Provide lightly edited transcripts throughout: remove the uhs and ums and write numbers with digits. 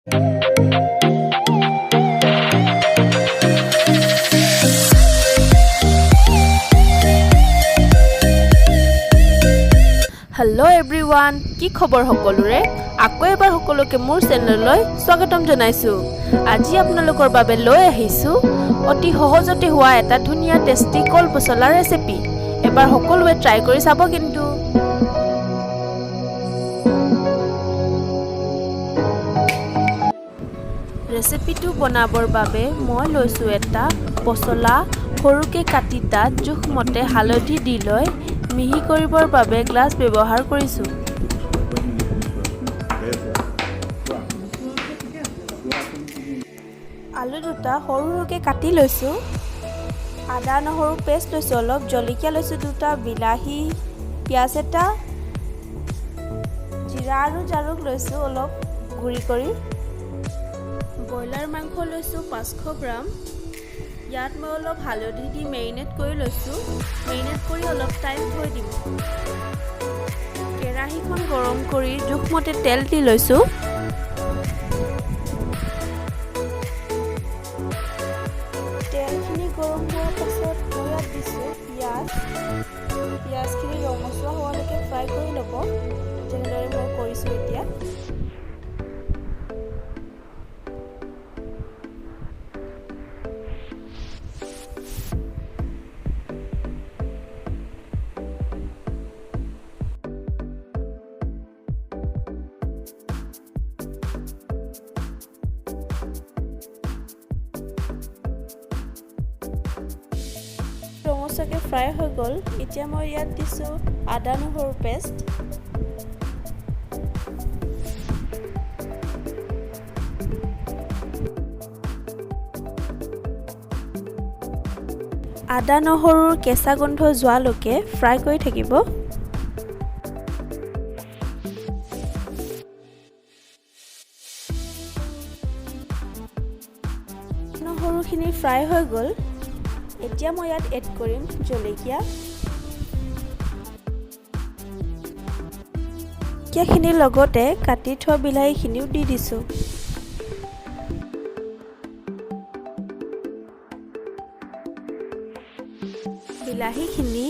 Hello everyone, কি খবৰ সকলোৰে আকৌ এবাৰ সকলোকে মোৰ চেনেললৈ স্বাগতম জনাইছো আজি আপোনালোকৰ বাবে লৈ আহিছো অতি সহজতে হোৱা এটা ধুনীয়া টেষ্টি কল পচলা ৰেচিপি এবাৰ সকলোৱে ট্ৰাই কৰি চাব কিন্তু ৰেচিপিটো বনাবৰ বাবে মই লৈছো এটা পচলা সৰুকে কাটি তাত জোখমতে হালধি দি লৈ মিহি কৰিবৰ বাবে গ্লাছ ব্যৱহাৰ কৰিছো আলু দুটা সৰুকে কাটি লৈছো আদা নহৰু পেষ্ট লৈছো অলপ জলকীয়া লৈছো দুটা বিলাহী পিয়াজ এটা জিৰা আৰু জালুক লৈছো অলপ গুৰি কৰি ব্ৰইলাৰ মাংস লৈছো 500 গ্ৰাম ইয়াত মই অলপ হালধি দি মেৰিনেট কৰি লৈছো মেৰিনেট কৰি অলপ টাইম থৈ দিম কেৰাহীখন গৰম কৰি জোখমতে তেল দি লৈছো তেলখিনি গৰম হোৱাৰ পাছত মই ইয়াত দিছো পিয়াজখিনি ৰঙচুৱা হোৱালৈকে ফ্ৰাই কৰি ল'ব যেনেদৰে মই কৰিছো এতিয়া ৰঙচুৱাকৈ ফ্ৰাই হৈ গ'ল এতিয়া মই ইয়াত দিছো আদা নহৰু পেষ্ট আদা নহৰুৰ কেঁচা গোন্ধ যোৱালৈকে ফ্ৰাই কৰি থাকিব নহৰুখিনি ফ্ৰাই হৈ গ'ল এতিয়া মই ইয়াত এড কৰিম জলকীয়াখিনিৰ লগতে কাটি থোৱা বিলাহীখিনিও দি দিছোঁ বিলাহীখিনি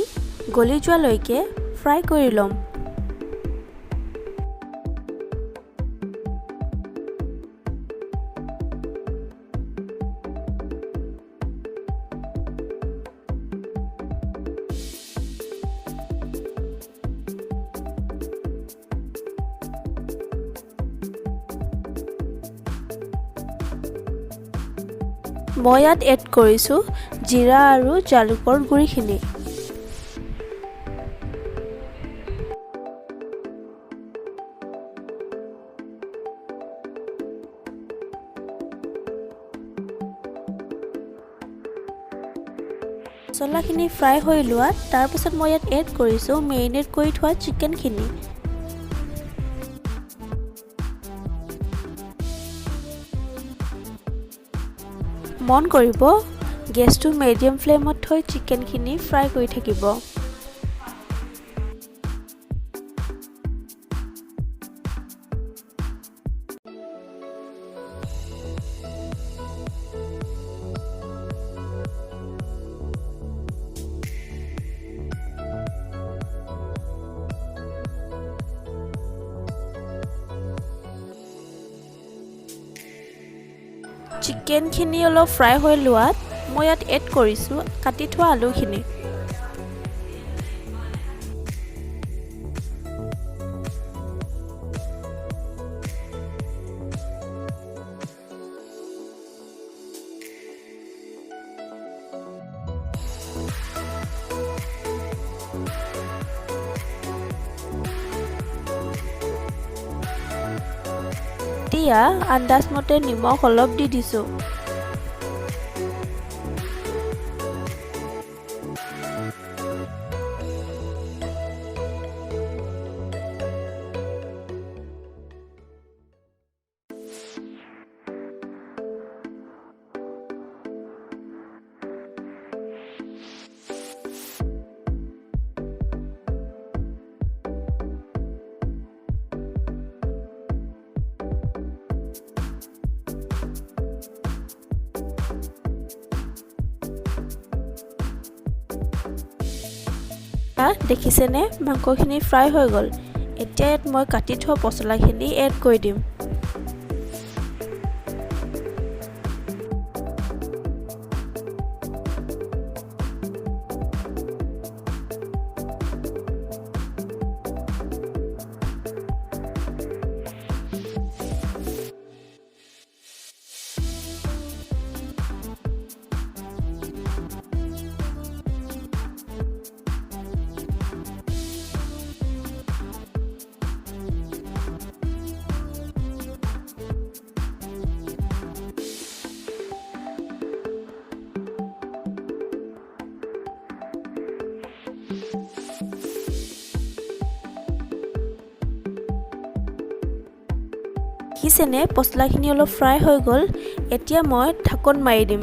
গলি যোৱালৈকে ফ্ৰাই কৰি ল'ম মই ইয়াত এড কৰিছোঁ জিৰা আৰু জালুকৰ গুড়িখিনি মছলাখিনি ফ্ৰাই হৈ লোৱাত তাৰপিছত মই ইয়াত এড কৰিছোঁ মেৰিনেট কৰি থোৱা চিকেনখিনি মন কৰিব গেছটো মিডিয়াম ফ্লেমত থৈ চিকেনখিনি ফ্ৰাই কৰি থাকিব চিকেনখিনি অলপ ফ্ৰাই হৈ লোৱাত মই ইয়াত এড কৰিছোঁ কাটি থোৱা আলুখিনি এতিয়া আন্দাজমতে নিমখ অলপ দি দিছোঁ দেখিছেনে মাংসখিনি ফ্ৰাই হৈ গ'ল এতিয়া ইয়াত মই কাটি থোৱা পছলাখিনি এড কৰি দিম দেখিছেনে পছলাখিনি অলপ ফ্ৰাই হৈ গ'ল এতিয়া মই ঢাকন মাৰি দিম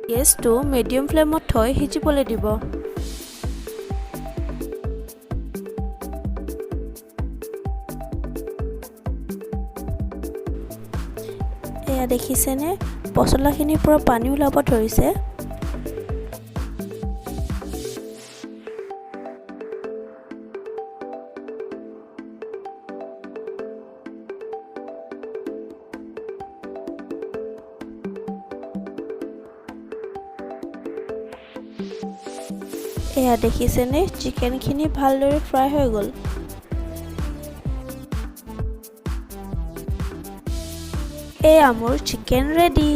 গেছটো মিডিয়াম ফ্লেমত থৈ সিজিবলৈ দিব এয়া দেখিছেনে পছলাখিনিৰ পৰা পানী ওলাব ধৰিছে এয়া দেখিছেনে চিকেনখিনি ভালদৰে ফ্ৰাই হৈ গ'ল এয়া মোৰ চিকেন ৰেডি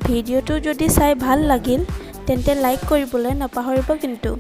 ভিডিঅ'টো যদি চাই ভাল লাগিল তেন্তে লাইক কৰিবলৈ নাপাহৰিব কিন্তু